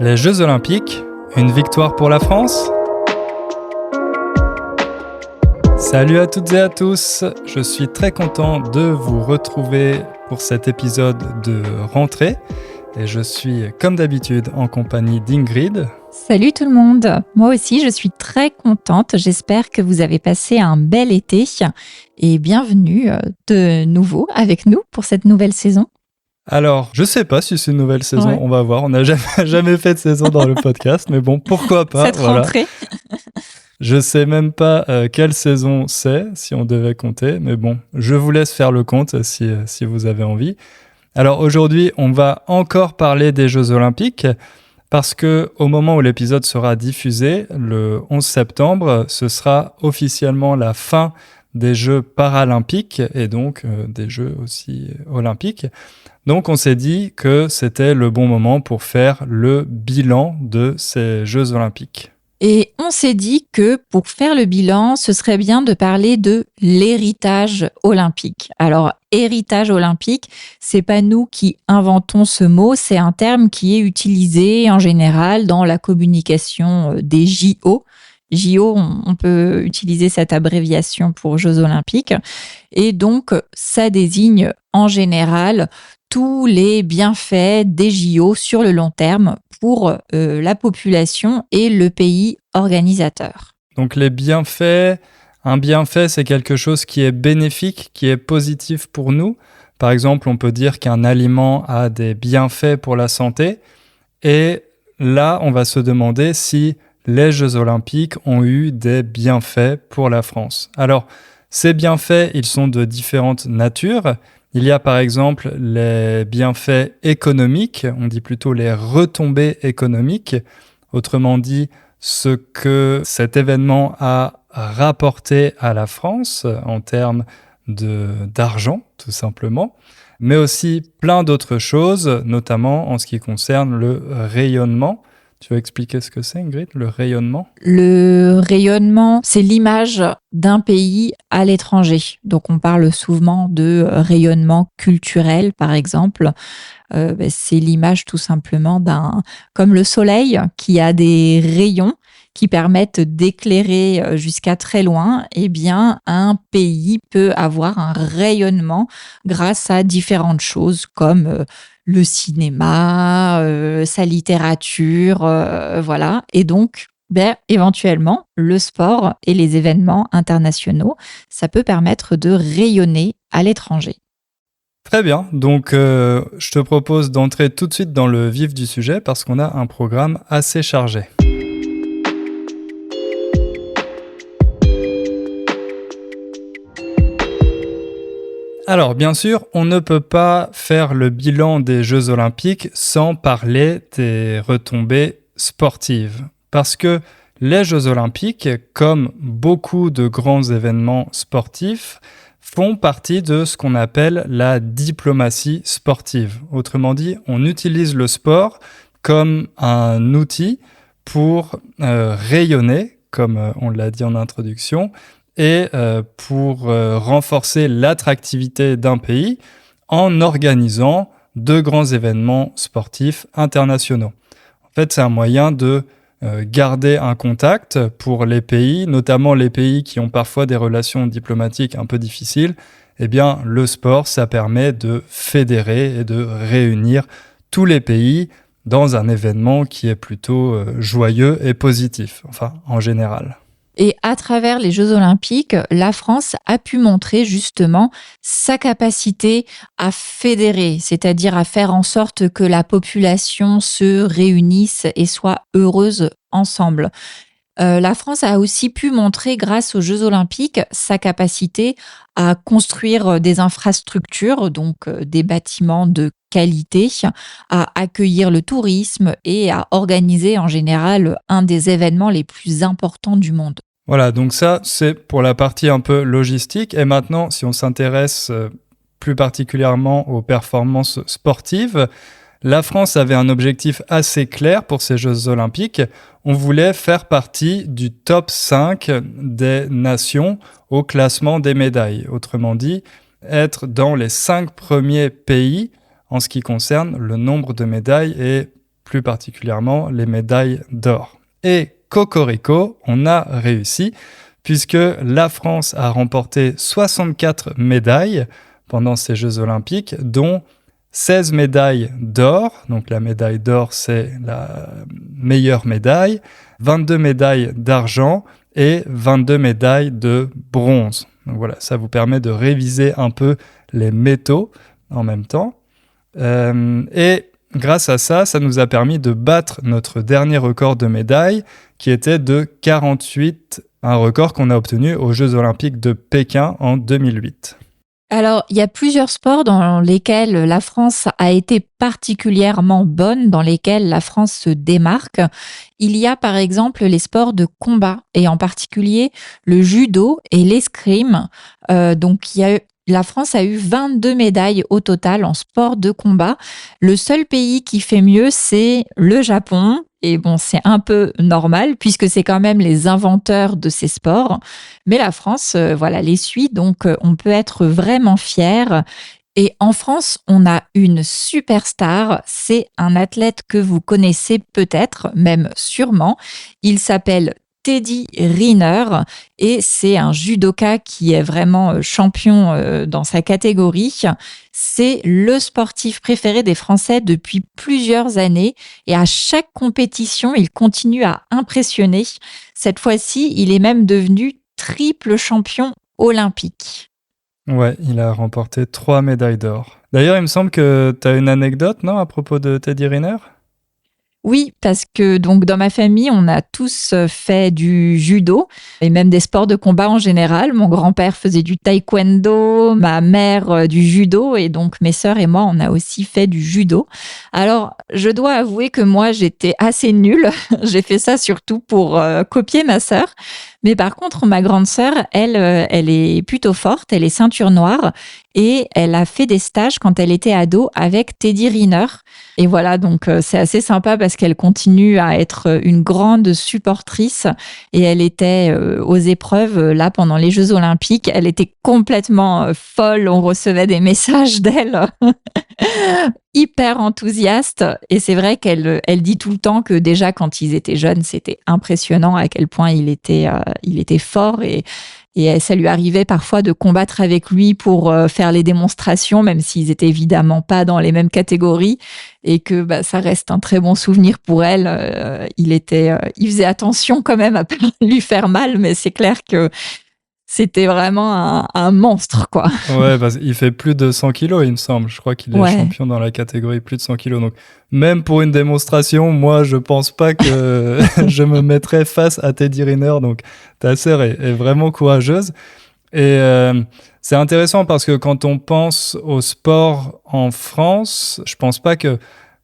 Les Jeux Olympiques, une victoire pour la France ? Salut à toutes et à tous, je suis très content de vous retrouver pour cet épisode de rentrée et je suis comme d'habitude en compagnie d'Ingrid. Salut tout le monde, moi aussi je suis très contente, j'espère que vous avez passé un bel été et bienvenue de nouveau avec nous pour cette nouvelle saison. Alors, je sais pas si c'est une nouvelle saison, Ouais. on va voir, on n'a jamais fait de saison dans le podcast, mais bon, pourquoi pas, Cette rentrée. Je sais même pas quelle saison c'est, si on devait compter, mais bon, je vous laisse faire le compte si vous avez envie. Alors aujourd'hui, on va encore parler des Jeux Olympiques, parce que au moment où l'épisode sera diffusé, le 11 septembre, ce sera officiellement la fin des Jeux paralympiques, et donc des Jeux aussi olympiques. Donc on s'est dit que c'était le bon moment pour faire le bilan de ces Jeux Olympiques. Et on s'est dit que pour faire le bilan, ce serait bien de parler de l'héritage olympique. Alors, héritage olympique, c'est pas nous qui inventons ce mot, c'est un terme qui est utilisé en général dans la communication des JO. JO, on peut utiliser cette abréviation pour Jeux olympiques. Et donc, ça désigne en général tous les bienfaits des JO sur le long terme pour la population et le pays organisateur. Donc les bienfaits, un bienfait c'est quelque chose qui est bénéfique, qui est positif pour nous. Par exemple, on peut dire qu'un aliment a des bienfaits pour la santé. Et là, on va se demander si les Jeux Olympiques ont eu des bienfaits pour la France. Alors, ces bienfaits, ils sont de différentes natures. Il y a par exemple les bienfaits économiques, on dit plutôt les retombées économiques, autrement dit ce que cet événement a rapporté à la France en termes d'argent, tout simplement, mais aussi plein d'autres choses, notamment en ce qui concerne le rayonnement. Tu vas expliquer ce que c'est, Ingrid, le rayonnement ? Le rayonnement, c'est l'image d'un pays à l'étranger. Donc, on parle souvent de rayonnement culturel, par exemple. C'est l'image tout simplement comme le soleil qui a des rayons qui permettent d'éclairer jusqu'à très loin. Eh bien, un pays peut avoir un rayonnement grâce à différentes choses comme le cinéma, sa littérature, voilà. Et donc, éventuellement, le sport et les événements internationaux, ça peut permettre de rayonner à l'étranger. Très bien, donc je te propose d'entrer tout de suite dans le vif du sujet parce qu'on a un programme assez chargé. Alors, bien sûr, on ne peut pas faire le bilan des Jeux Olympiques sans parler des retombées sportives. Parce que les Jeux Olympiques, comme beaucoup de grands événements sportifs, font partie de ce qu'on appelle la diplomatie sportive. Autrement dit, on utilise le sport comme un outil pour rayonner, comme on l'a dit en introduction, et pour renforcer l'attractivité d'un pays en organisant de grands événements sportifs internationaux. En fait, c'est un moyen de garder un contact pour les pays, notamment les pays qui ont parfois des relations diplomatiques un peu difficiles. Eh bien, le sport, ça permet de fédérer et de réunir tous les pays dans un événement qui est plutôt joyeux et positif, enfin, en général. Et à travers les Jeux Olympiques, la France a pu montrer justement sa capacité à fédérer, c'est-à-dire à faire en sorte que la population se réunisse et soit heureuse ensemble. La France a aussi pu montrer, grâce aux Jeux Olympiques, sa capacité à construire des infrastructures, donc des bâtiments de qualité, à accueillir le tourisme et à organiser en général un des événements les plus importants du monde. Voilà, donc ça, c'est pour la partie un peu logistique. Et maintenant, si on s'intéresse plus particulièrement aux performances sportives, la France avait un objectif assez clair pour ces Jeux Olympiques. On voulait faire partie du top 5 des nations au classement des médailles. Autrement dit, être dans les 5 premiers pays en ce qui concerne le nombre de médailles et plus particulièrement les médailles d'or. Et cocorico, on a réussi, puisque la France a remporté 64 médailles pendant ces Jeux olympiques, dont 16 médailles d'or, donc la médaille d'or c'est la meilleure médaille, 22 médailles d'argent et 22 médailles de bronze. Donc voilà, ça vous permet de réviser un peu les métaux en même temps. Et grâce à ça, ça nous a permis de battre notre dernier record de médailles qui était de 48, un record qu'on a obtenu aux Jeux olympiques de Pékin en 2008. Alors, il y a plusieurs sports dans lesquels la France a été particulièrement bonne, dans lesquels la France se démarque. Il y a par exemple les sports de combat, et en particulier le judo et l'escrime. La France a eu 22 médailles au total en sport de combat. Le seul pays qui fait mieux, c'est le Japon. Et bon, c'est un peu normal puisque c'est quand même les inventeurs de ces sports. Mais la France, les suit, donc on peut être vraiment fier. Et en France, on a une superstar. C'est un athlète que vous connaissez peut-être, même sûrement. Il s'appelle Teddy Riner et c'est un judoka qui est vraiment champion dans sa catégorie. C'est le sportif préféré des Français depuis plusieurs années et à chaque compétition, il continue à impressionner. Cette fois-ci, il est même devenu triple champion olympique. Ouais, il a remporté 3 médailles d'or. D'ailleurs, il me semble que tu as une anecdote, non, à propos de Teddy Riner ? Oui, parce que donc dans ma famille, on a tous fait du judo et même des sports de combat en général. Mon grand-père faisait du taekwondo, ma mère du judo et donc mes sœurs et moi, on a aussi fait du judo. Alors, je dois avouer que moi, j'étais assez nulle. J'ai fait ça surtout pour copier ma sœur. Mais par contre, ma grande sœur, elle est plutôt forte, elle est ceinture noire et elle a fait des stages quand elle était ado avec Teddy Riner. Et voilà, donc c'est assez sympa parce qu'elle continue à être une grande supportrice et elle était aux épreuves là pendant les Jeux Olympiques. Elle était complètement folle, on recevait des messages d'elle hyper enthousiaste et c'est vrai qu'elle dit tout le temps que déjà quand ils étaient jeunes, c'était impressionnant à quel point il était fort et ça lui arrivait parfois de combattre avec lui pour faire les démonstrations, même s'ils étaient évidemment pas dans les mêmes catégories et que ça reste un très bon souvenir pour elle. Il faisait attention quand même à pas lui faire mal, mais c'est clair que c'était vraiment un monstre, quoi. Ouais, parce qu'il fait plus de 100 kilos, il me semble. Je crois qu'il est champion dans la catégorie plus de 100 kilos. Donc, même pour une démonstration, moi, je pense pas que je me mettrais face à Teddy Riner. Donc, ta sœur est vraiment courageuse. Et c'est intéressant parce que quand on pense au sport en France, je pense pas que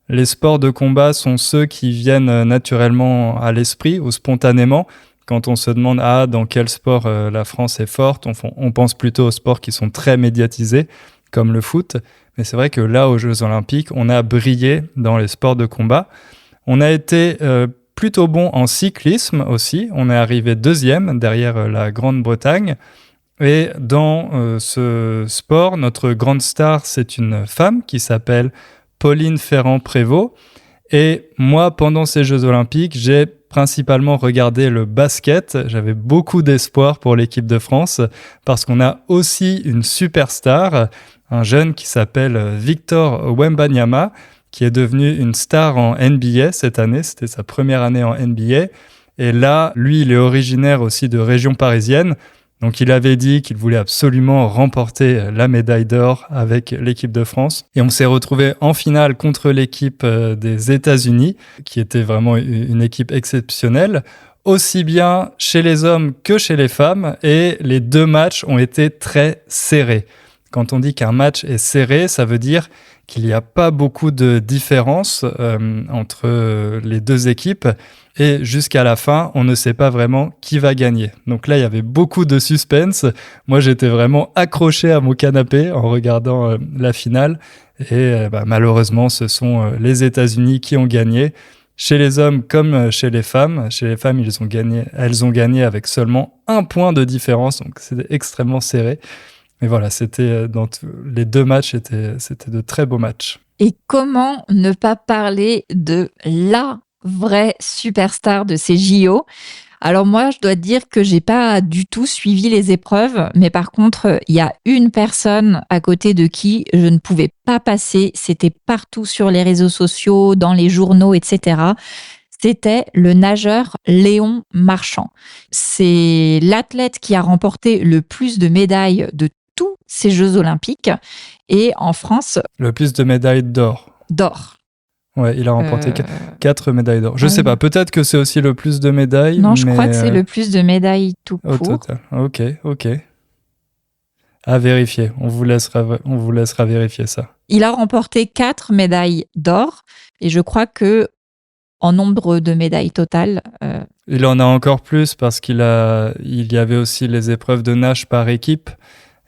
les sports de combat sont ceux qui viennent naturellement à l'esprit ou spontanément. Quand on se demande dans quel sport la France est forte, on pense plutôt aux sports qui sont très médiatisés, comme le foot. Mais c'est vrai que là, aux Jeux Olympiques, on a brillé dans les sports de combat. On a été plutôt bon en cyclisme aussi. On est arrivé 2e derrière la Grande-Bretagne. Et dans ce sport, notre grande star, c'est une femme qui s'appelle Pauline Ferrand-Prévot. Et moi, pendant ces Jeux Olympiques, j'ai principalement regardé le basket. J'avais beaucoup d'espoir pour l'équipe de France parce qu'on a aussi une superstar, un jeune qui s'appelle Victor Wembanyama, qui est devenu une star en NBA cette année. C'était sa première année en NBA. Et là, lui, il est originaire aussi de région parisienne. Donc, il avait dit qu'il voulait absolument remporter la médaille d'or avec l'équipe de France. Et on s'est retrouvé en finale contre l'équipe des États-Unis, qui était vraiment une équipe exceptionnelle, aussi bien chez les hommes que chez les femmes. Et les 2 matchs ont été très serrés. Quand on dit qu'un match est serré, ça veut dire qu'il n'y a pas beaucoup de différence entre les 2 équipes. Et jusqu'à la fin, on ne sait pas vraiment qui va gagner. Donc là, il y avait beaucoup de suspense. Moi, j'étais vraiment accroché à mon canapé en regardant la finale. Et malheureusement, ce sont les États-Unis qui ont gagné. Chez les hommes comme chez les femmes. Chez les femmes, elles ont gagné avec seulement 1 point de différence. Donc c'était extrêmement serré. Mais voilà, c'était dans les 2 matchs, c'était de très beaux matchs. Et comment ne pas parler de la vraie superstar de ces JO? Alors moi, je dois te dire que j'ai pas du tout suivi les épreuves, mais par contre, il y a une personne à côté de qui je ne pouvais pas passer. C'était partout sur les réseaux sociaux, dans les journaux, etc. C'était le nageur Léon Marchand. C'est l'athlète qui a remporté le plus de médailles de tous ces Jeux olympiques. Et en France, Le plus de médailles d'or. d'or. Ouais, il a remporté Euh, 4 médailles d'or. Je sais oui. pas, peut-être que c'est aussi le plus de médailles, Non, je mais crois que c'est le plus de médailles tout au court. total. Ok. À vérifier. On vous laissera vérifier ça. Il a remporté 4 médailles d'or et je crois que en nombre de médailles totales, Il en a encore plus parce il y avait aussi les épreuves de nage par équipe.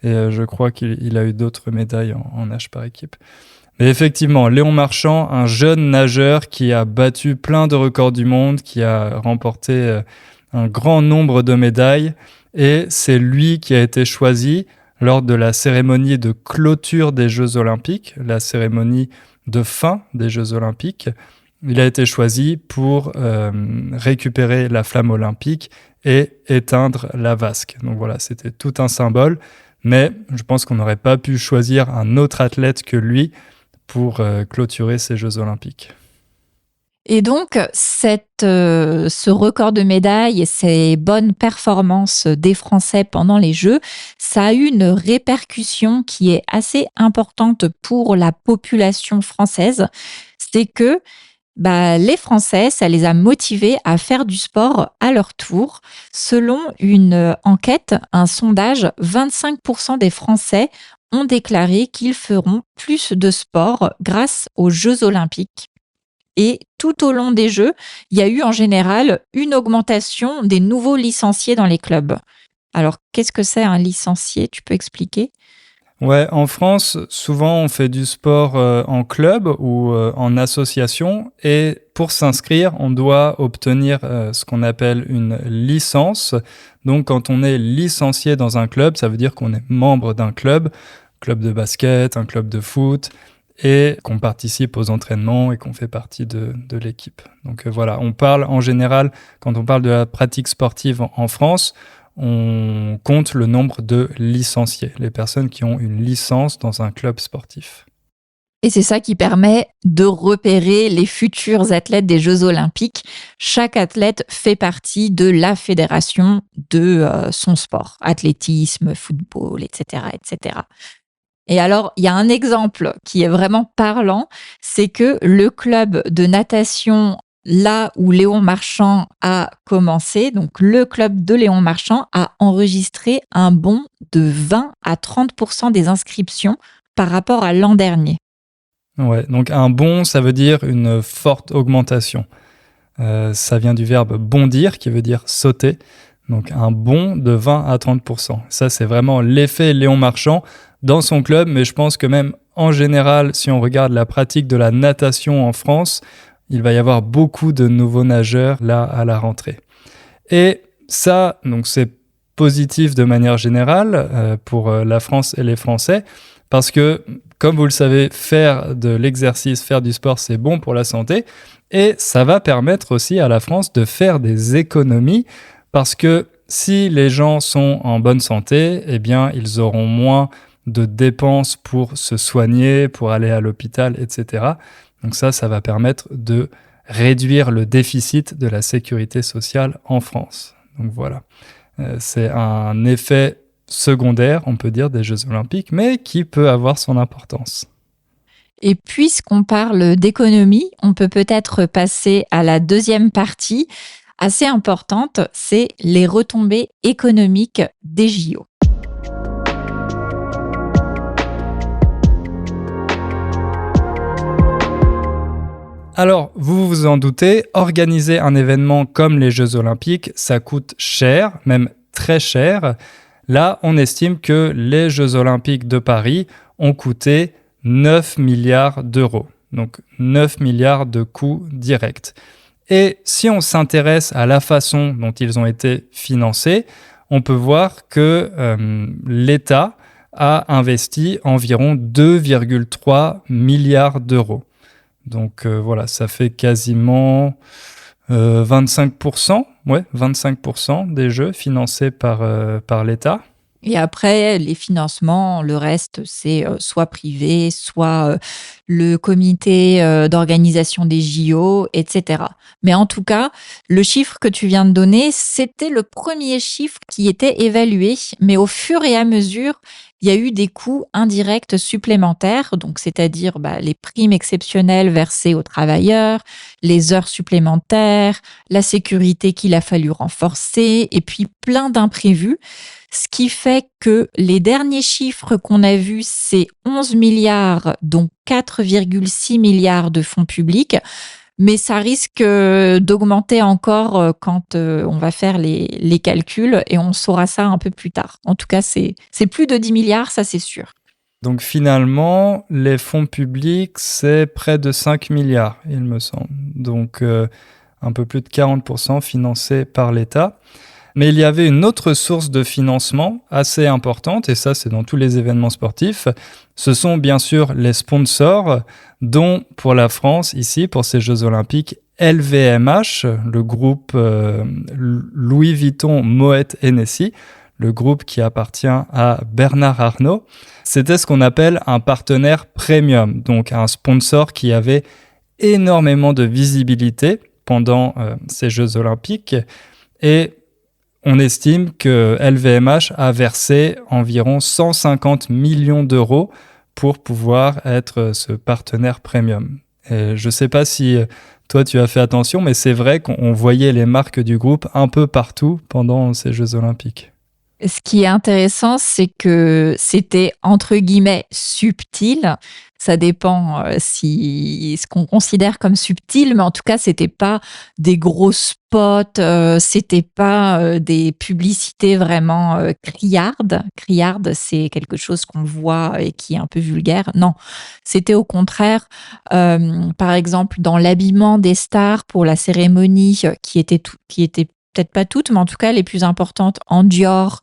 Et je crois qu'il a eu d'autres médailles en nage par équipe. Mais effectivement, Léon Marchand, un jeune nageur qui a battu plein de records du monde, qui a remporté un grand nombre de médailles. Et c'est lui qui a été choisi lors de la cérémonie de clôture des Jeux Olympiques, la cérémonie de fin des Jeux Olympiques. Il a été choisi pour récupérer la flamme olympique et éteindre la vasque. Donc voilà, c'était tout un symbole. Mais je pense qu'on n'aurait pas pu choisir un autre athlète que lui pour clôturer ces Jeux Olympiques. et donc ce record de médailles et ces bonnes performances des Français pendant les Jeux, ça a eu une répercussion qui est assez importante pour la population française. C'est que les Français, ça les a motivés à faire du sport à leur tour. Selon une enquête, un sondage, 25% des Français ont déclaré qu'ils feront plus de sport grâce aux Jeux olympiques. Et tout au long des Jeux, il y a eu en général une augmentation des nouveaux licenciés dans les clubs. Alors, qu'est-ce que c'est un licencié? Tu peux expliquer? Ouais, en France, souvent on fait du sport en club ou en association et pour s'inscrire, on doit obtenir ce qu'on appelle une licence. Donc quand on est licencié dans un club, ça veut dire qu'on est membre d'un club de basket, un club de foot et qu'on participe aux entraînements et qu'on fait partie de l'équipe. Donc voilà, on parle en général, quand on parle de la pratique sportive en France, on compte le nombre de licenciés, les personnes qui ont une licence dans un club sportif. Et c'est ça qui permet de repérer les futurs athlètes des Jeux olympiques. Chaque athlète fait partie de la fédération de son sport, athlétisme, football, etc., etc. Et alors, il y a un exemple qui est vraiment parlant, c'est que le club de natation, là où Léon Marchand a commencé, donc le club de Léon Marchand a enregistré un bond de 20 à 30% des inscriptions par rapport à l'an dernier. Ouais, donc un bond, ça veut dire une forte augmentation. Ça vient du verbe bondir, qui veut dire sauter. Donc un bond de 20 à 30%. Ça, c'est vraiment l'effet Léon Marchand dans son club, mais je pense que même en général, si on regarde la pratique de la natation en France, il va y avoir beaucoup de nouveaux nageurs là à la rentrée. Et ça, donc c'est positif de manière générale pour la France et les Français, parce que, comme vous le savez, faire de l'exercice, faire du sport, c'est bon pour la santé, et ça va permettre aussi à la France de faire des économies, parce que si les gens sont en bonne santé, eh bien, ils auront moins de dépenses pour se soigner, pour aller à l'hôpital, etc. Donc ça va permettre de réduire le déficit de la sécurité sociale en France. Donc voilà, c'est un effet secondaire, on peut dire, des Jeux Olympiques, mais qui peut avoir son importance. Et puisqu'on parle d'économie, on peut peut-être passer à la deuxième partie, assez importante, c'est les retombées économiques des JO. Alors, vous vous en doutez, organiser un événement comme les Jeux Olympiques, ça coûte cher, même très cher. Là, on estime que les Jeux Olympiques de Paris ont coûté 9 milliards d'euros. Donc 9 milliards de coûts directs. Et si on s'intéresse à la façon dont ils ont été financés, on peut voir que l'État a investi environ 2,3 milliards d'euros. Donc voilà, ça fait quasiment 25%, 25% des jeux financés par l'État. Et après, les financements, le reste, c'est soit privé, soit le comité d'organisation des JO, etc. Mais en tout cas, le chiffre que tu viens de donner, c'était le premier chiffre qui était évalué, mais au fur et à mesure, il y a eu des coûts indirects supplémentaires, donc c'est-à-dire les primes exceptionnelles versées aux travailleurs, les heures supplémentaires, la sécurité qu'il a fallu renforcer, et puis plein d'imprévus. Ce qui fait que les derniers chiffres qu'on a vus, c'est 11 milliards, dont 4,6 milliards de fonds publics. Mais ça risque d'augmenter encore quand on va faire les calculs et on saura ça un peu plus tard. En tout cas, c'est plus de 10 milliards, ça c'est sûr. Donc finalement, les fonds publics, c'est près de 5 milliards, il me semble. Donc un peu plus de 40% financés par l'État. Mais il y avait une autre source de financement assez importante, et ça c'est dans tous les événements sportifs. Ce sont bien sûr les sponsors, dont pour la France, ici, pour ces Jeux Olympiques, LVMH, le groupe Louis Vuitton Moet Hennessy, le groupe qui appartient à Bernard Arnault. C'était ce qu'on appelle un partenaire premium, donc un sponsor qui avait énormément de visibilité pendant ces Jeux Olympiques. Et on estime que LVMH a versé environ 150 millions d'euros pour pouvoir être ce partenaire premium. Et je ne sais pas si toi tu as fait attention, mais c'est vrai qu'on voyait les marques du groupe un peu partout pendant ces Jeux Olympiques. Ce qui est intéressant, c'est que c'était entre guillemets subtil. Ça dépend si ce qu'on considère comme subtil, mais en tout cas, c'était pas des gros spots, c'était pas des publicités vraiment criardes. Criardes, c'est quelque chose qu'on voit et qui est un peu vulgaire. Non, c'était au contraire, par exemple, dans l'habillement des stars pour la cérémonie, qui était peut-être pas toutes, mais en tout cas les plus importantes en Dior.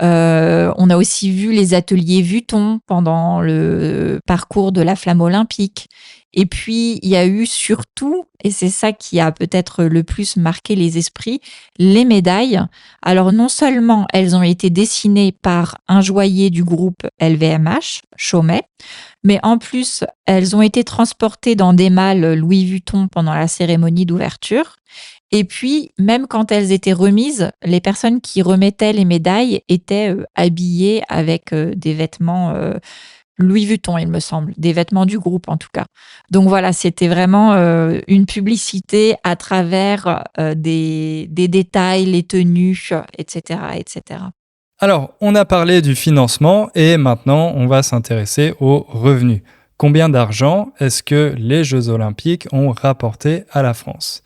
On a aussi vu les ateliers Vuitton pendant le parcours de la flamme olympique. Et puis, il y a eu surtout, et c'est ça qui a peut-être le plus marqué les esprits, les médailles. Alors, non seulement elles ont été dessinées par un joaillier du groupe LVMH, Chaumet, mais en plus, elles ont été transportées dans des malles Louis Vuitton pendant la cérémonie d'ouverture. Et puis, même quand elles étaient remises, les personnes qui remettaient les médailles étaient habillées avec des vêtements Louis Vuitton, il me semble, des vêtements du groupe en tout cas. Donc voilà, c'était vraiment une publicité à travers des détails, les tenues, etc., etc. Alors, on a parlé du financement et maintenant on va s'intéresser aux revenus. Combien d'argent est-ce que les Jeux Olympiques ont rapporté à la France ?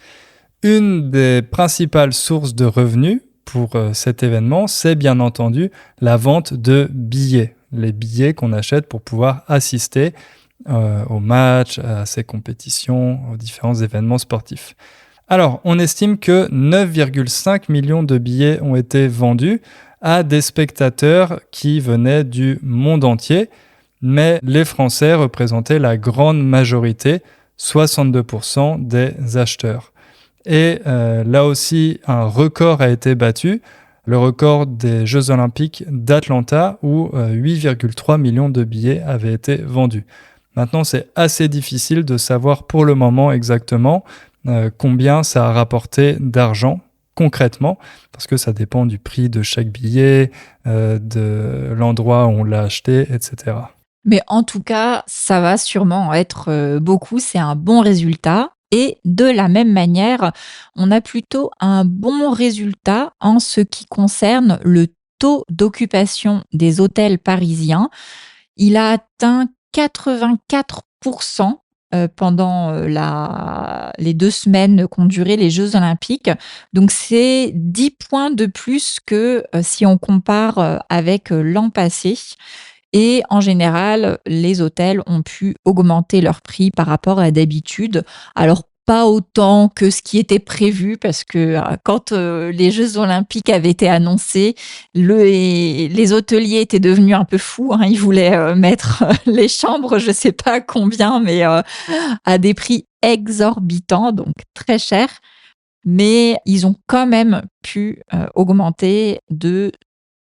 Une des principales sources de revenus pour cet événement, c'est bien entendu la vente de billets. Les billets qu'on achète pour pouvoir assister aux matchs, à ces compétitions, aux différents événements sportifs. Alors, on estime que 9,5 millions de billets ont été vendus à des spectateurs qui venaient du monde entier, mais les Français représentaient la grande majorité, 62% des acheteurs. Et là aussi, un record a été battu, le record des Jeux Olympiques d'Atlanta, où 8,3 millions de billets avaient été vendus. Maintenant, c'est assez difficile de savoir pour le moment exactement combien ça a rapporté d'argent concrètement, parce que ça dépend du prix de chaque billet, de l'endroit où on l'a acheté, etc. Mais en tout cas, ça va sûrement être beaucoup, c'est un bon résultat. Et de la même manière, on a plutôt un bon résultat en ce qui concerne le taux d'occupation des hôtels parisiens. Il a atteint 84% pendant les 2 semaines qu'ont duré les Jeux Olympiques. Donc, c'est 10 points de plus que si on compare avec l'an passé. Et en général, les hôtels ont pu augmenter leur prix par rapport à d'habitude. Alors, pas autant que ce qui était prévu parce que quand les Jeux Olympiques avaient été annoncés, les hôteliers étaient devenus un peu fous, hein. Ils voulaient mettre les chambres, je sais pas combien, mais à des prix exorbitants, donc très chers. Mais ils ont quand même pu augmenter de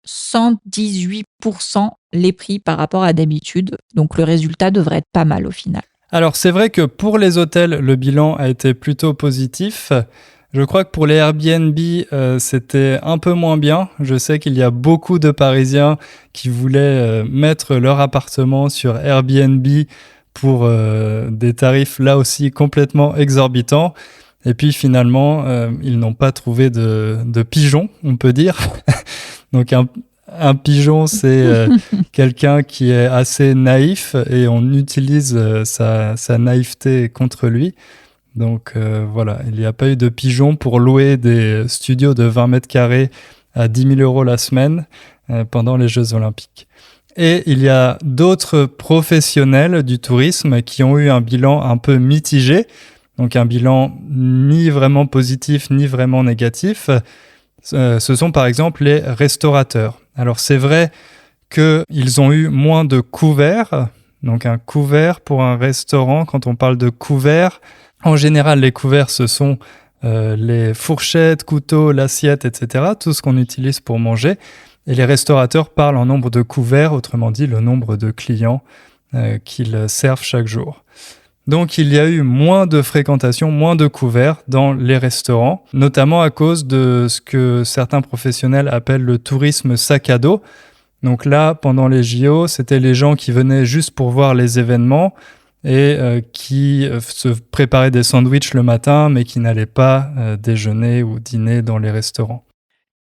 118% les prix par rapport à d'habitude. Donc le résultat devrait être pas mal au final. Alors c'est vrai que pour les hôtels, le bilan a été plutôt positif. Je crois que pour les Airbnb, c'était un peu moins bien. Je sais qu'il y a beaucoup de Parisiens qui voulaient mettre leur appartement sur Airbnb pour des tarifs là aussi complètement exorbitants. Et puis finalement, ils n'ont pas trouvé de pigeon, on peut dire. Donc un pigeon, c'est quelqu'un qui est assez naïf et on utilise sa naïveté contre lui. Donc voilà, il n'y a pas eu de pigeon pour louer des studios de 20 mètres carrés à 10 000 euros la semaine pendant les Jeux Olympiques. Et il y a d'autres professionnels du tourisme qui ont eu un bilan un peu mitigé, donc un bilan ni vraiment positif ni vraiment négatif. Ce sont par exemple les restaurateurs. Alors c'est vrai qu'ils ont eu moins de couverts. Donc un couvert pour un restaurant, quand on parle de couverts, en général les couverts ce sont les fourchettes, couteaux, l'assiette, etc. Tout ce qu'on utilise pour manger. Et les restaurateurs parlent en nombre de couverts, autrement dit le nombre de clients qu'ils servent chaque jour. Donc il y a eu moins de fréquentation, moins de couverts dans les restaurants, notamment à cause de ce que certains professionnels appellent le tourisme sac à dos. Donc là, pendant les JO, c'était les gens qui venaient juste pour voir les événements et qui se préparaient des sandwichs le matin, mais qui n'allaient pas déjeuner ou dîner dans les restaurants.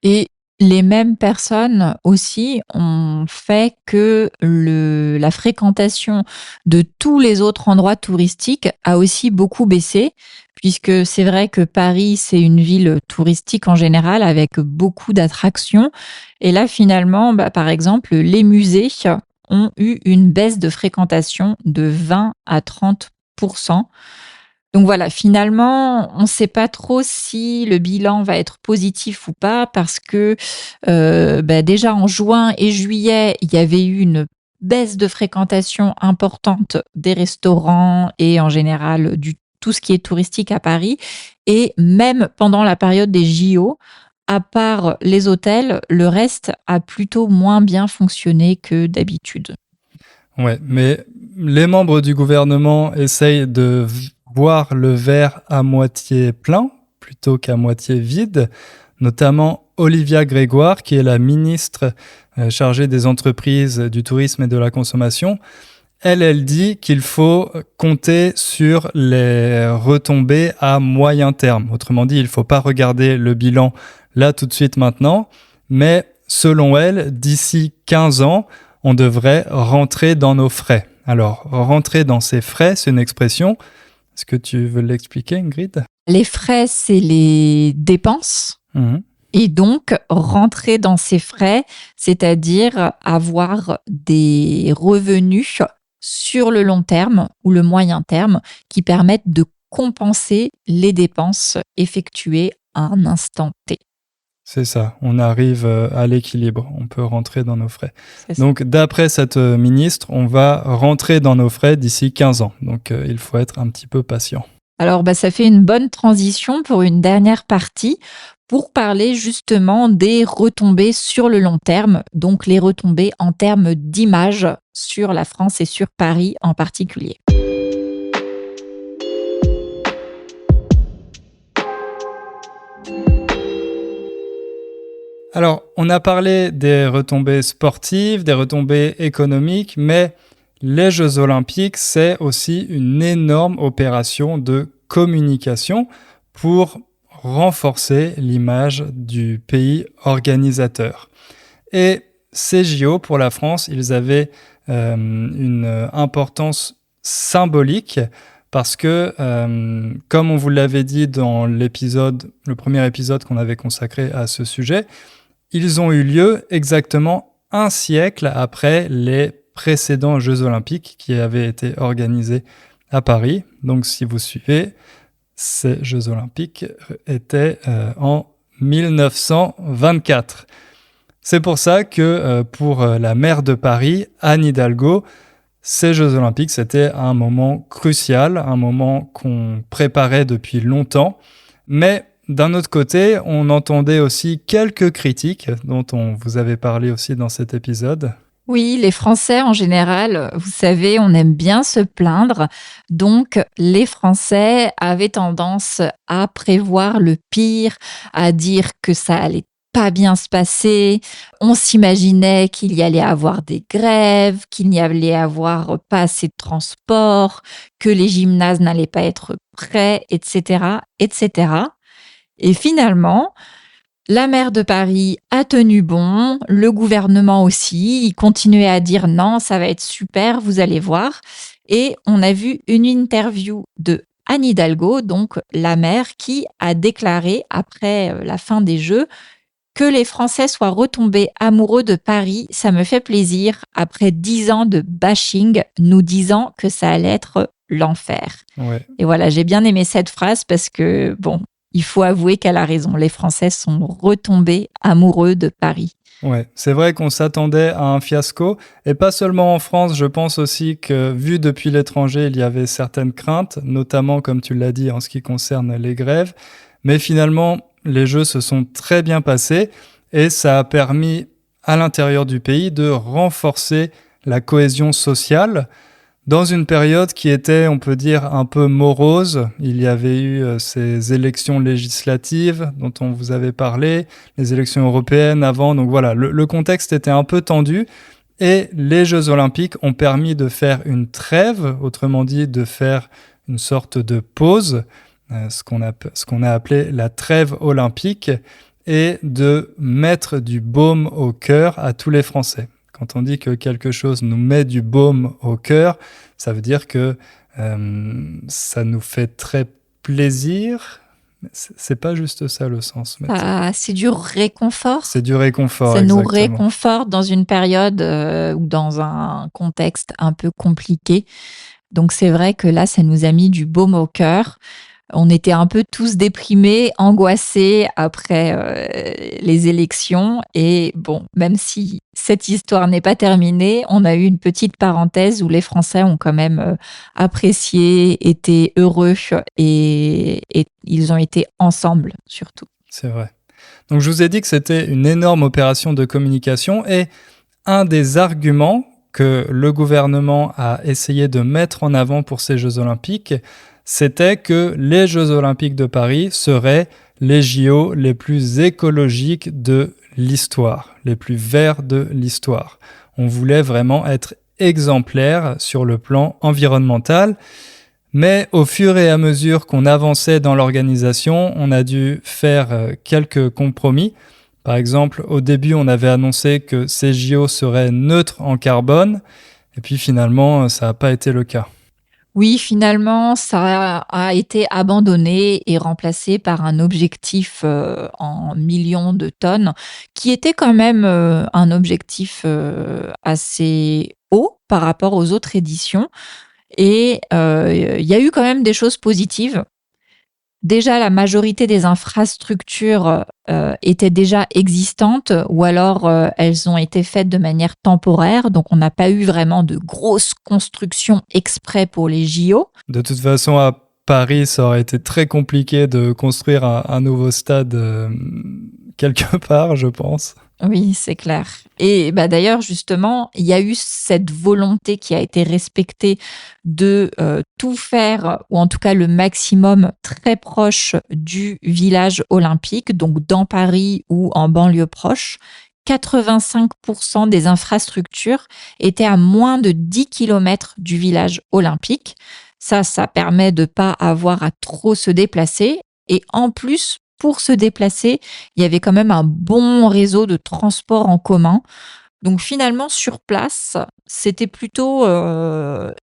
Et les mêmes personnes aussi ont fait que la fréquentation de tous les autres endroits touristiques a aussi beaucoup baissé, puisque c'est vrai que Paris, c'est une ville touristique en général avec beaucoup d'attractions. Et là, finalement, par exemple, les musées ont eu une baisse de fréquentation de 20 à 30%. Donc voilà, finalement, on ne sait pas trop si le bilan va être positif ou pas parce que déjà en juin et juillet, il y avait eu une baisse de fréquentation importante des restaurants et en général tout ce qui est touristique à Paris. Et même pendant la période des JO, à part les hôtels, le reste a plutôt moins bien fonctionné que d'habitude. Ouais, mais les membres du gouvernement essayent de voir le verre à moitié plein plutôt qu'à moitié vide, notamment Olivia Grégoire, qui est la ministre chargée des entreprises, du tourisme et de la consommation. Elle dit qu'il faut compter sur les retombées à moyen terme. Autrement dit, il ne faut pas regarder le bilan là tout de suite maintenant, mais selon elle, d'ici 15 ans, on devrait rentrer dans nos frais. Alors, rentrer dans ses frais, c'est une expression. Est-ce que tu veux l'expliquer, Ingrid ? Les frais, c'est les dépenses. Et donc, rentrer dans ces frais, c'est-à-dire avoir des revenus sur le long terme ou le moyen terme qui permettent de compenser les dépenses effectuées à un instant T. C'est ça, on arrive à l'équilibre, on peut rentrer dans nos frais. Donc d'après cette ministre, on va rentrer dans nos frais d'ici 15 ans. Donc il faut être un petit peu patient. Alors ça fait une bonne transition pour une dernière partie pour parler justement des retombées sur le long terme, donc les retombées en termes d'image sur la France et sur Paris en particulier. Alors, on a parlé des retombées sportives, des retombées économiques, mais les Jeux Olympiques, c'est aussi une énorme opération de communication pour renforcer l'image du pays organisateur. Et ces JO, pour la France, ils avaient une importance symbolique parce que, comme on vous l'avait dit dans le premier épisode qu'on avait consacré à ce sujet, ils ont eu lieu exactement un siècle après les précédents Jeux Olympiques qui avaient été organisés à Paris. Donc, si vous suivez, ces Jeux olympiques étaient en 1924. C'est pour ça que pour la maire de Paris, Anne Hidalgo, ces Jeux olympiques, c'était un moment crucial, un moment qu'on préparait depuis longtemps. Mais d'un autre côté, on entendait aussi quelques critiques dont on vous avait parlé aussi dans cet épisode. Oui, les Français en général, vous savez, on aime bien se plaindre. Donc, les Français avaient tendance à prévoir le pire, à dire que ça allait pas bien se passer. On s'imaginait qu'il y allait avoir des grèves, qu'il n'y allait avoir pas assez de transport, que les gymnases n'allaient pas être prêts, etc., etc. Et finalement, la maire de Paris a tenu bon, le gouvernement aussi, il continuait à dire non, ça va être super, vous allez voir. Et on a vu une interview de Anne Hidalgo, donc la maire, qui a déclaré après la fin des Jeux que les Français soient retombés amoureux de Paris, ça me fait plaisir, après 10 ans de bashing, nous disant que ça allait être l'enfer. Ouais. Et voilà, j'ai bien aimé cette phrase parce que, bon, il faut avouer qu'elle a raison. Les Français sont retombés amoureux de Paris. Ouais, c'est vrai qu'on s'attendait à un fiasco, et pas seulement en France, je pense aussi que vu depuis l'étranger, il y avait certaines craintes, notamment comme tu l'as dit en ce qui concerne les grèves, mais finalement les Jeux se sont très bien passés et ça a permis à l'intérieur du pays de renforcer la cohésion sociale. Dans une période qui était, on peut dire, un peu morose, il y avait eu ces élections législatives dont on vous avait parlé, les élections européennes avant, donc voilà, le contexte était un peu tendu et les Jeux olympiques ont permis de faire une trêve, autrement dit de faire une sorte de pause, ce qu'on a appelé la trêve olympique, et de mettre du baume au cœur à tous les Français. Quand on dit que quelque chose nous met du baume au cœur, ça veut dire que ça nous fait très plaisir. C'est pas juste ça le sens. C'est du réconfort. C'est du réconfort, ça nous exactement. réconforte dans une période ou dans un contexte un peu compliqué. Donc c'est vrai que là, ça nous a mis du baume au cœur. On était un peu tous déprimés, angoissés après les élections. Et bon, même si cette histoire n'est pas terminée, on a eu une petite parenthèse où les Français ont quand même apprécié, été heureux et ils ont été ensemble surtout. C'est vrai. Donc je vous ai dit que c'était une énorme opération de communication et un des arguments que le gouvernement a essayé de mettre en avant pour ces Jeux olympiques, c'était que les Jeux olympiques de Paris seraient les JO les plus écologiques de l'histoire, les plus verts de l'histoire. On voulait vraiment être exemplaire sur le plan environnemental, mais au fur et à mesure qu'on avançait dans l'organisation, on a dû faire quelques compromis. Par exemple, au début, on avait annoncé que ces JO seraient neutres en carbone, et puis finalement, ça n'a pas été le cas. Oui, finalement, ça a été abandonné et remplacé par un objectif en millions de tonnes, qui était quand même un objectif assez haut par rapport aux autres éditions. Et il y a eu quand même des choses positives. Déjà, la majorité des infrastructures étaient déjà existantes ou alors elles ont été faites de manière temporaire. Donc, on n'a pas eu vraiment de grosses constructions exprès pour les JO. De toute façon, à Paris, ça aurait été très compliqué de construire un nouveau stade quelque part, je pense. Oui, c'est clair. Et bah, d'ailleurs, justement, il y a eu cette volonté qui a été respectée de tout faire, ou en tout cas le maximum très proche du village olympique, donc dans Paris ou en banlieue proche. 85% des infrastructures étaient à moins de 10 km du village olympique. Ça permet de ne pas avoir à trop se déplacer. Et en plus, pour se déplacer, il y avait quand même un bon réseau de transport en commun. Donc finalement, sur place, c'était plutôt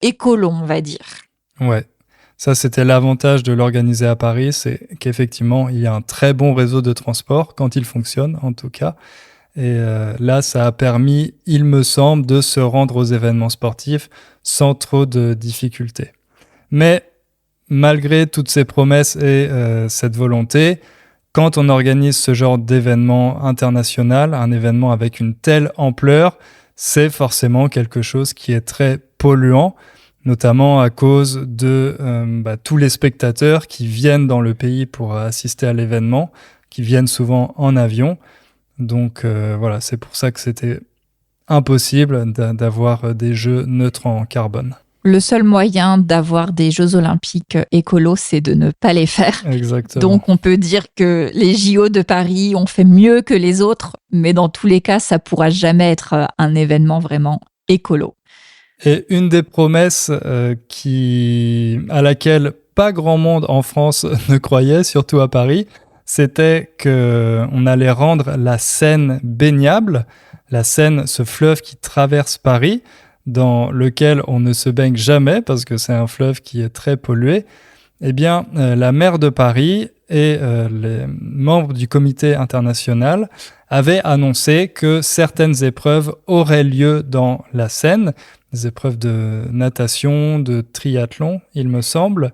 écolo, on va dire. Ouais, ça c'était l'avantage de l'organiser à Paris, c'est qu'effectivement, il y a un très bon réseau de transport, quand il fonctionne en tout cas. Et là, ça a permis, il me semble, de se rendre aux événements sportifs sans trop de difficultés. Mais malgré toutes ces promesses et cette volonté, quand on organise ce genre d'événement international, un événement avec une telle ampleur, c'est forcément quelque chose qui est très polluant, notamment à cause de tous les spectateurs qui viennent dans le pays pour assister à l'événement, qui viennent souvent en avion. Donc voilà, c'est pour ça que c'était impossible d'avoir des jeux neutres en carbone. Le seul moyen d'avoir des Jeux olympiques écolos, c'est de ne pas les faire. Exactement. Donc, on peut dire que les JO de Paris ont fait mieux que les autres, mais dans tous les cas, ça pourra jamais être un événement vraiment écolo. Et une des promesses à laquelle pas grand monde en France ne croyait, surtout à Paris, c'était qu'on allait rendre la Seine baignable. La Seine, ce fleuve qui traverse Paris, dans lequel on ne se baigne jamais parce que c'est un fleuve qui est très pollué. Eh bien, la maire de Paris et les membres du comité international avaient annoncé que certaines épreuves auraient lieu dans la Seine, des épreuves de natation, de triathlon, il me semble.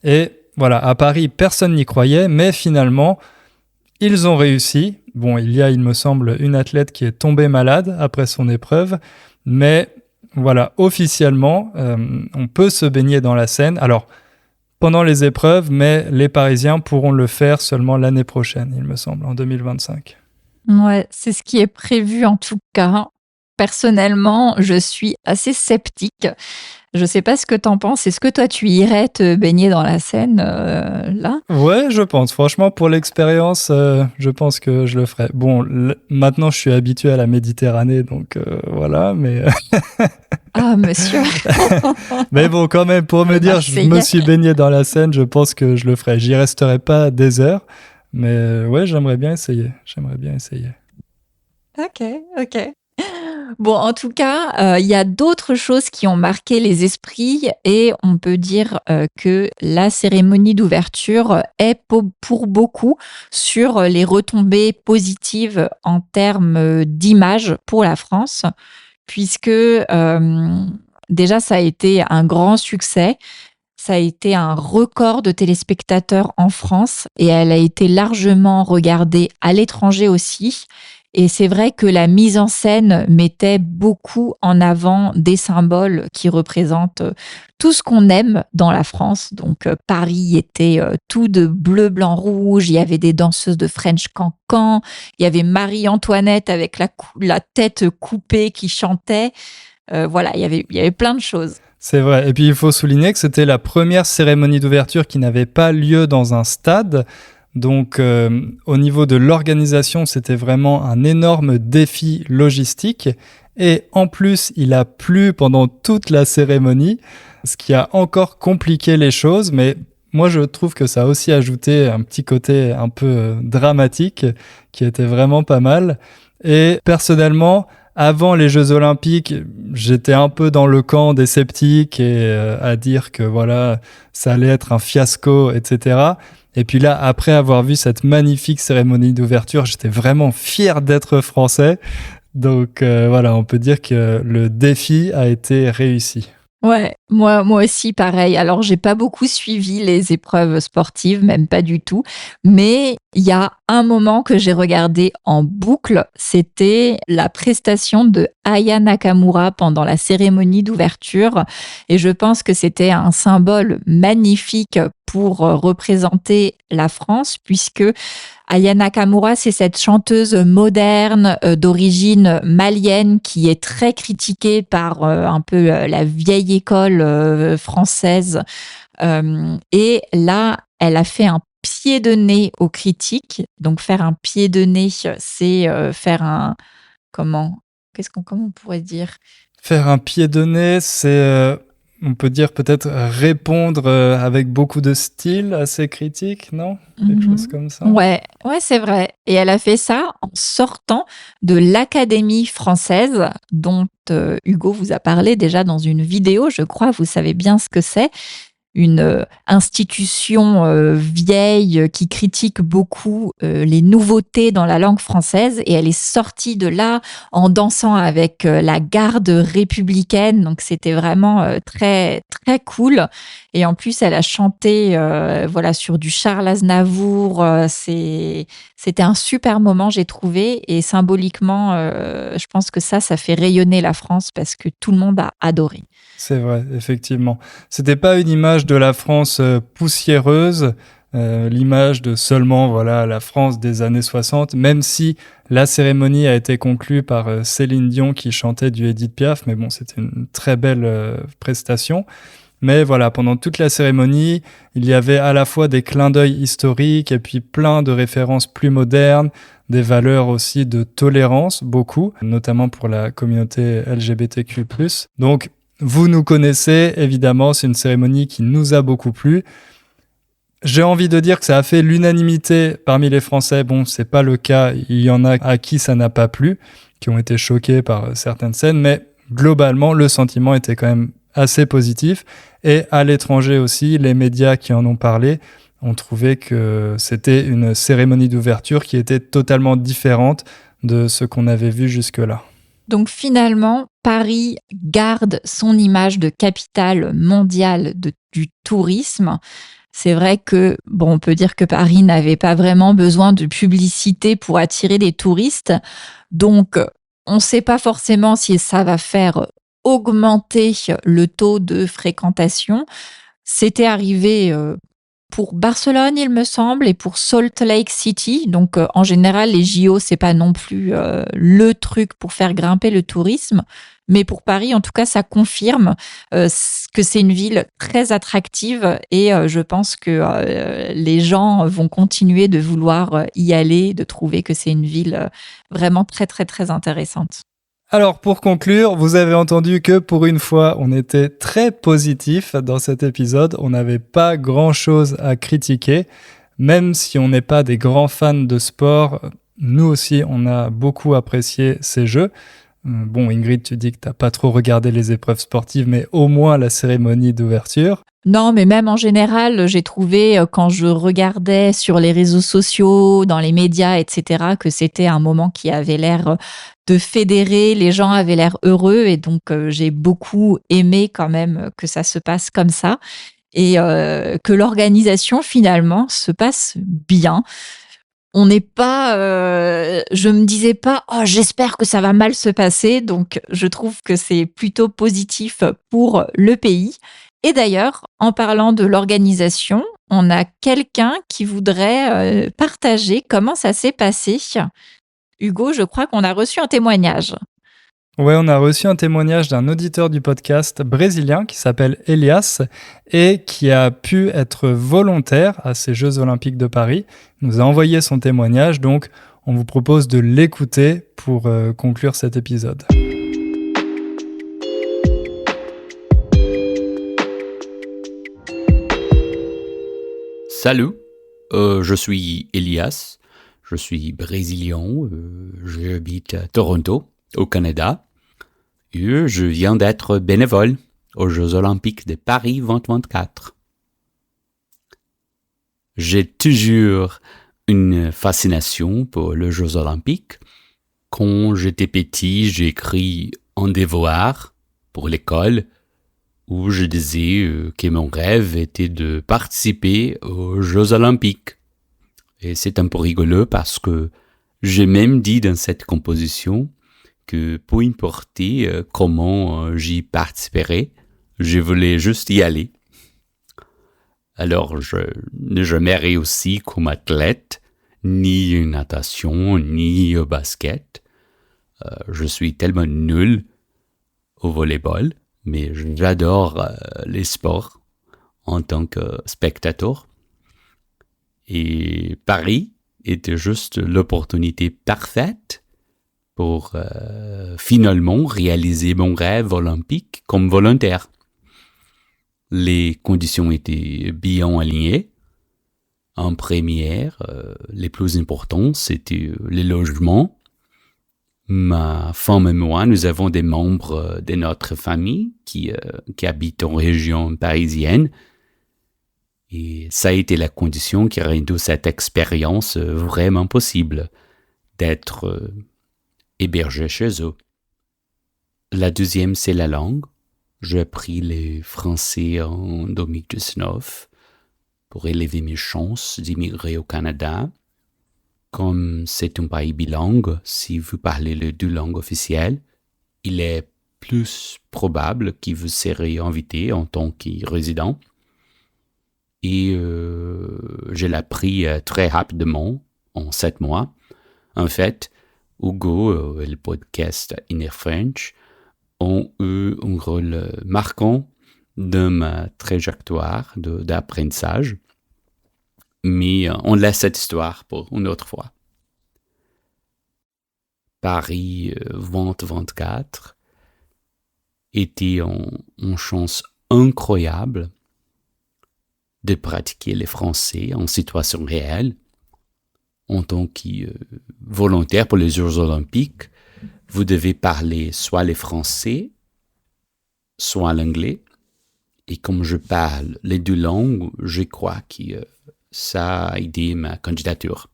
Et voilà, à Paris, personne n'y croyait, mais finalement, ils ont réussi. Bon, il y a, il me semble, une athlète qui est tombée malade après son épreuve, mais voilà, officiellement, on peut se baigner dans la Seine. Alors, pendant les épreuves, mais les Parisiens pourront le faire seulement l'année prochaine, il me semble, en 2025. Ouais, c'est ce qui est prévu en tout cas. Personnellement, je suis assez sceptique. Je sais pas ce que t'en penses. Est-ce que toi, tu irais te baigner dans la Seine, là? Ouais, je pense. Franchement, pour l'expérience, je pense que je le ferai. Bon, maintenant, je suis habitué à la Méditerranée, donc voilà, mais... Ah, monsieur. Mais bon, quand même, pour me dire, je me suis baigné dans la Seine, je pense que je le ferai. J'y resterai pas des heures, mais ouais, j'aimerais bien essayer. Ok. Bon, en tout cas, il y a d'autres choses qui ont marqué les esprits et on peut dire que la cérémonie d'ouverture est pour beaucoup sur les retombées positives en termes d'image pour la France, puisque déjà, ça a été un grand succès. Ça a été un record de téléspectateurs en France et elle a été largement regardée à l'étranger aussi. Et c'est vrai que la mise en scène mettait beaucoup en avant des symboles qui représentent tout ce qu'on aime dans la France. Donc Paris était tout de bleu, blanc, rouge. Il y avait des danseuses de French Cancan. Il y avait Marie-Antoinette avec la tête coupée qui chantait. Voilà, il y avait plein de choses. C'est vrai. Et puis, il faut souligner que c'était la première cérémonie d'ouverture qui n'avait pas lieu dans un stade. Donc, au niveau de l'organisation, c'était vraiment un énorme défi logistique. Et en plus, il a plu pendant toute la cérémonie, ce qui a encore compliqué les choses. Mais moi, je trouve que ça a aussi ajouté un petit côté un peu dramatique qui était vraiment pas mal. Et personnellement, avant les Jeux Olympiques, j'étais un peu dans le camp des sceptiques et à dire que voilà, ça allait être un fiasco, etc. Et puis là, après avoir vu cette magnifique cérémonie d'ouverture, j'étais vraiment fier d'être français. Donc voilà, on peut dire que le défi a été réussi. Ouais, moi aussi pareil. Alors j'ai pas beaucoup suivi les épreuves sportives, même pas du tout. Mais il y a un moment que j'ai regardé en boucle, c'était la prestation de Aya Nakamura pendant la cérémonie d'ouverture. Et je pense que c'était un symbole magnifique pour représenter la France, puisque Aya Nakamura, c'est cette chanteuse moderne d'origine malienne qui est très critiquée par un peu la vieille école française. Et là, elle a fait un pied de nez aux critiques. Donc, faire un pied de nez, c'est faire un... Comment on pourrait dire? Faire un pied de nez, c'est... on peut dire peut-être répondre avec beaucoup de style à ces critiques, non? Quelque chose comme ça. Ouais, c'est vrai. Et elle a fait ça en sortant de l'Académie française, dont Hugo vous a parlé déjà dans une vidéo, je crois, vous savez bien ce que c'est. une institution vieille qui critique beaucoup les nouveautés dans la langue française, et elle est sortie de là en dansant avec la garde républicaine. Donc c'était vraiment très très cool. Et en plus, elle a chanté voilà, sur du Charles Aznavour. C'était un super moment, j'ai trouvé. Et symboliquement, je pense que ça fait rayonner la France parce que tout le monde a adoré. C'est vrai, effectivement. C'était pas une image de la France poussiéreuse, l'image de seulement voilà la France des années 60, même si la cérémonie a été conclue par Céline Dion qui chantait du Édith Piaf, mais bon, c'était une très belle prestation. Mais voilà, pendant toute la cérémonie, il y avait à la fois des clins d'œil historiques et puis plein de références plus modernes, des valeurs aussi de tolérance, beaucoup, notamment pour la communauté LGBTQ+. Donc, vous nous connaissez, évidemment, c'est une cérémonie qui nous a beaucoup plu. J'ai envie de dire que ça a fait l'unanimité parmi les Français. Bon, c'est pas le cas, il y en a à qui ça n'a pas plu, qui ont été choqués par certaines scènes, mais globalement, le sentiment était quand même assez positif. Et à l'étranger aussi, les médias qui en ont parlé ont trouvé que c'était une cérémonie d'ouverture qui était totalement différente de ce qu'on avait vu jusque-là. Donc finalement, Paris garde son image de capitale mondiale du tourisme. C'est vrai que, bon, on peut dire que Paris n'avait pas vraiment besoin de publicité pour attirer des touristes. Donc, on ne sait pas forcément si ça va faire augmenter le taux de fréquentation. C'était arrivé pour Barcelone, il me semble, et pour Salt Lake City. Donc, en général, les JO, c'est pas non plus le truc pour faire grimper le tourisme. Mais pour Paris, en tout cas, ça confirme que c'est une ville très attractive, et je pense que les gens vont continuer de vouloir y aller, de trouver que c'est une ville vraiment très, très, très intéressante. Alors pour conclure, vous avez entendu que pour une fois, on était très positif dans cet épisode. On n'avait pas grand-chose à critiquer. Même si on n'est pas des grands fans de sport, nous aussi, on a beaucoup apprécié ces jeux. Bon, Ingrid, tu dis que tu n'as pas trop regardé les épreuves sportives, mais au moins la cérémonie d'ouverture. Non, mais même en général, j'ai trouvé, quand je regardais sur les réseaux sociaux, dans les médias, etc., que c'était un moment qui avait l'air de fédérer, les gens avaient l'air heureux, et donc j'ai beaucoup aimé quand même que ça se passe comme ça, et que l'organisation finalement se passe bien. On n'est pas, je me disais pas, oh, j'espère que ça va mal se passer. Donc, je trouve que c'est plutôt positif pour le pays. Et d'ailleurs, en parlant de l'organisation, on a quelqu'un qui voudrait partager comment ça s'est passé. Hugo, je crois qu'on a reçu un témoignage. Ouais, on a reçu un témoignage d'un auditeur du podcast brésilien qui s'appelle Elias et qui a pu être volontaire à ces Jeux Olympiques de Paris. Il nous a envoyé son témoignage, donc on vous propose de l'écouter pour conclure cet épisode. Salut, je suis Elias, je suis brésilien, j'habite à Toronto, au Canada. Et je viens d'être bénévole aux Jeux Olympiques de Paris 2024. J'ai toujours une fascination pour les Jeux Olympiques. Quand j'étais petit, j'ai écrit un devoir pour l'école où je disais que mon rêve était de participer aux Jeux Olympiques. Et c'est un peu rigolo parce que j'ai même dit dans cette composition que peu importe comment j'y participerai, je voulais juste y aller. Alors, je n'ai jamais réussi comme athlète, ni en natation, ni au basket. Je suis tellement nul au volleyball, mais j'adore les sports en tant que spectateur. Et Paris était juste l'opportunité parfaite pour finalement réaliser mon rêve olympique comme volontaire. Les conditions étaient bien alignées. En première, les plus importantes, c'était les logements. Ma femme et moi, nous avons des membres de notre famille qui habitent en région parisienne Et ça a été la condition qui a rendu cette expérience vraiment possible, d'être hébergé chez eux. La deuxième, c'est la langue. J'ai appris le français en 2019 pour élever mes chances d'immigrer au Canada. Comme c'est un pays bilingue, si vous parlez les deux langues officielles, il est plus probable que vous serez invité en tant que résident. Et je l'ai appris très rapidement, en 7 mois. En fait, Hugo et le podcast Inner French ont eu un rôle marquant dans ma trajectoire d'apprentissage. Mais on laisse cette histoire pour une autre fois. Paris 2024 était une chance incroyable de pratiquer le français en situation réelle. En tant que volontaire pour les Jeux olympiques, vous devez parler soit le français, soit l'anglais. Et comme je parle les deux langues, je crois que ça a aidé ma candidature.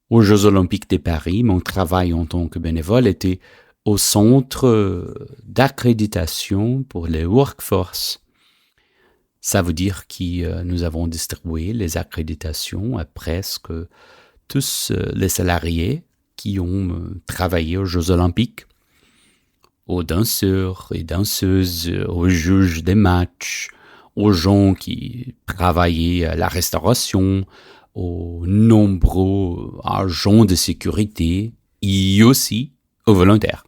Aux Jeux olympiques de Paris, mon travail en tant que bénévole était au centre d'accréditation pour les workforce. Ça veut dire que nous avons distribué les accréditations à presque tous les salariés qui ont travaillé aux Jeux olympiques, aux danseurs et danseuses, aux juges des matchs, aux gens qui travaillaient à la restauration, aux nombreux agents de sécurité et aussi aux volontaires.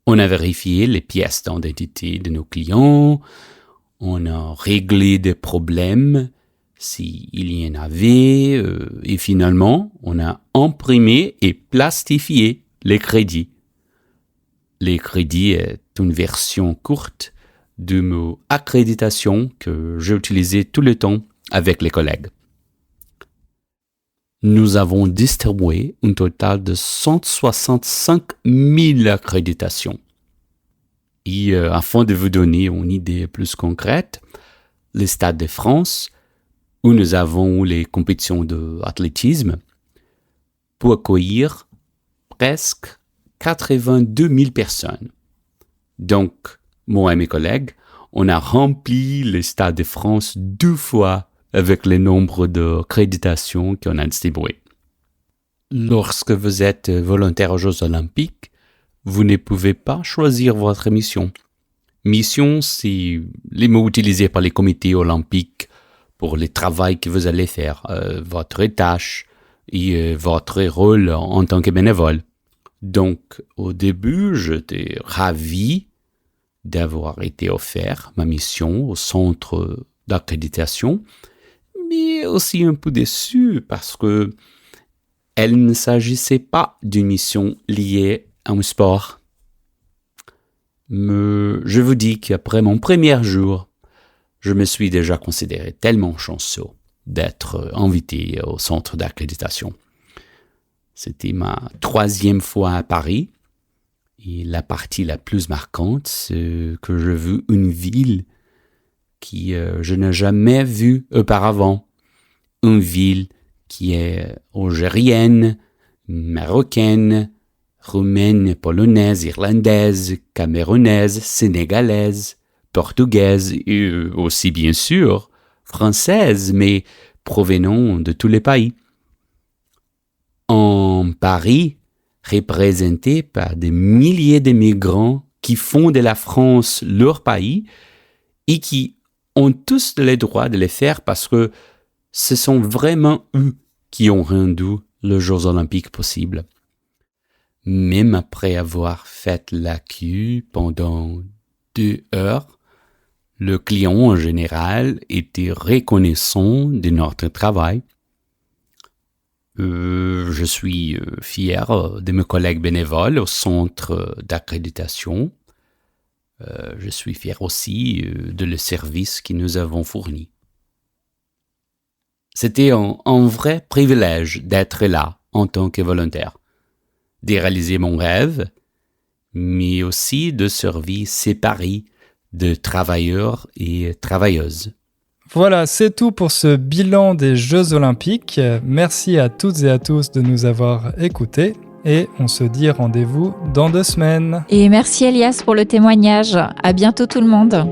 On a vérifié les pièces d'identité de nos clients, on a réglé des problèmes s'il y en avait, et finalement, on a imprimé et plastifié les crédits. Les crédits est une version courte du mot accréditation que j'ai utilisé tout le temps avec les collègues. Nous avons distribué un total de 165 000 accréditations. Et afin de vous donner une idée plus concrète, le Stade de France, où nous avons les compétitions d'athlétisme, pour accueillir presque 82 000 personnes. Donc, moi et mes collègues, on a rempli le Stade de France 2 fois avec le nombre d'accréditations qu'on a distribuées. Lorsque vous êtes volontaire aux Jeux olympiques, vous ne pouvez pas choisir votre mission. Mission, c'est les mots utilisés par les comités olympiques pour le travail que vous allez faire, votre tâche et votre rôle en tant que bénévole. Donc, au début, j'étais ravi d'avoir été offert ma mission au centre d'accréditation, mais aussi un peu déçu parce que elle ne s'agissait pas d'une mission liée à un sport. Mais je vous dis qu'après mon premier jour, je me suis déjà considéré tellement chanceux d'être invité au centre d'accréditation. C'était ma 3e fois à Paris. Et la partie la plus marquante, c'est que j'ai vu une ville que je n'ai jamais vue auparavant. Une ville qui est algérienne, marocaine, roumaine, polonaise, irlandaise, camerounaise, sénégalaise, portugaise et aussi bien sûr française, mais provenant de tous les pays. En Paris, représenté par des milliers de migrants qui font de la France leur pays et qui ont tous le droit de le faire parce que ce sont vraiment eux qui ont rendu les Jeux olympiques possibles. Même après avoir fait la queue pendant 2 heures, le client en général était reconnaissant de notre travail. Je suis fier de mes collègues bénévoles au centre d'accréditation. Je suis fier aussi de le service que nous avons fourni. C'était un vrai privilège d'être là en tant que volontaire, de réaliser mon rêve, mais aussi de servir ces paris de travailleurs et travailleuses. Voilà, c'est tout pour ce bilan des Jeux Olympiques. Merci à toutes et à tous de nous avoir écoutés et on se dit rendez-vous dans 2 semaines. Et merci Elias pour le témoignage. À bientôt tout le monde.